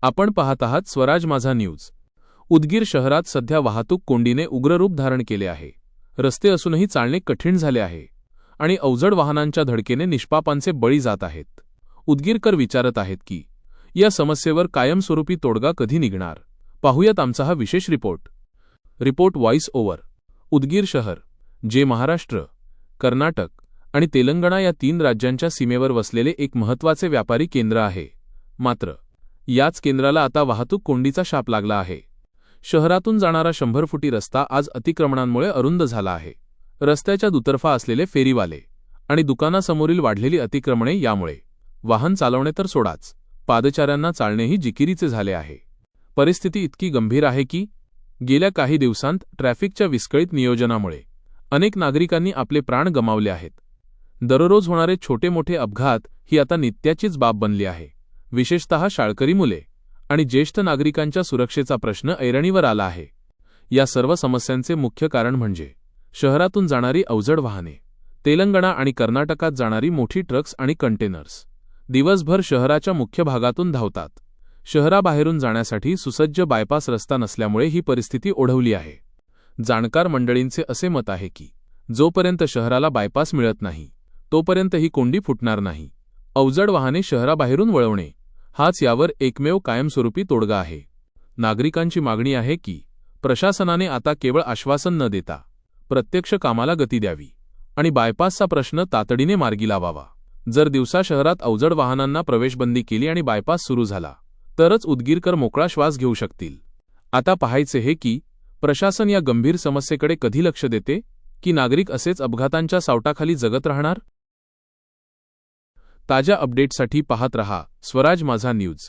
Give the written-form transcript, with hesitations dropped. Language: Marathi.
आपण पाहत आहात स्वराज माझा न्यूज। उदगीर शहरात सध्या वाहतूक कोंडीने उग्र रूप धारण केले आहे। रस्ते असूनही चालणे कठीण झाले आहे आणि अवजड वाहनांच्या धडकेने निष्पापांचे बळी जात आहेत। उदगीरकर विचारत आहेत की या समस्येवर कायमस्वरूपी तोडगा कधी निघणार। पाहूयात आमचा हा विशेष रिपोर्ट व्हॉइस ओव्हर। उदगीर शहर जे महाराष्ट्र, कर्नाटक आणि तेलंगणा या 3 राज्यांच्या सीमेवर वसलेले एक महत्त्वाचे व्यापारी केंद्र आहे। मात्र याच केंद्राला आता वाहतूक कोंडीचा शाप लागला आहे। शहरातून जाणारा 100 फुटी रस्ता आज अतिक्रमणांमुळे अरुंद झाला आहे। रस्त्याच्या दुतर्फा असलेले फेरीवाले आणि दुकानासमोरील वाढलेली अतिक्रमणे यामुळे वाहन चालवणे तर सोडाच, पादचाऱ्यांना चालणेही जिकिरीचे झाले आहे। परिस्थिती इतकी गंभीर आहे की गेल्या काही दिवसांत ट्रॅफिकच्या विस्कळीत नियोजनामुळे अनेक नागरिकांनी आपले प्राण गमावले आहेत। दररोज होणारे छोटे-मोठे अपघात ही आता नित्याचीच बाब बनली आहे। विशेषतः शाळकरी मुले आणि ज्येष्ठ नागरिकांच्या सुरक्षेचा प्रश्न ऐरणीवर आला आहे। या सर्व समस्यांचे मुख्य कारण म्हणजे शहरातून जाणारी अवजड वाहने, तेलंगणा आणि कर्नाटकात जाणारी मोठी ट्रक्स आणि कंटेनर्स दिवसभर शहराच्या मुख्य भागातून धावतात। शहराबाहेरून जाण्यासाठी सुसज्ज बायपास रस्ता नसल्यामुळे ही परिस्थिती ओढवली आहे। जाणकार मंडळींचे असे मत आहे की जोपर्यंत शहराला बायपास मिळत नाही तोपर्यंत ही कोंडी फुटणार नाही। अवजड वाहने शहराबाहेरून वळवणे हाच यावर एकमेव कायमस्वरूपी तोडगा आहे। नागरिकांची मागणी आहे की प्रशासनाने आता केवळ आश्वासन न देता प्रत्यक्ष कामाला गती द्यावी आणि बायपासचा प्रश्न तातडीने मार्गी लावावा। जर दिवसा शहरात अवजड वाहनांना प्रवेशबंदी केली आणि बायपास सुरू झाला तरच उदगीरकर मोकळा श्वास घेऊ शकतील। आता पाहायचे हे की प्रशासन या गंभीर समस्येकडे कधी लक्ष देते की नागरिक असेच अपघातांच्या सावटाखाली जगत राहणार। ताज्या अपडेट्ससाठी पाहत रहा स्वराज माझा न्यूज।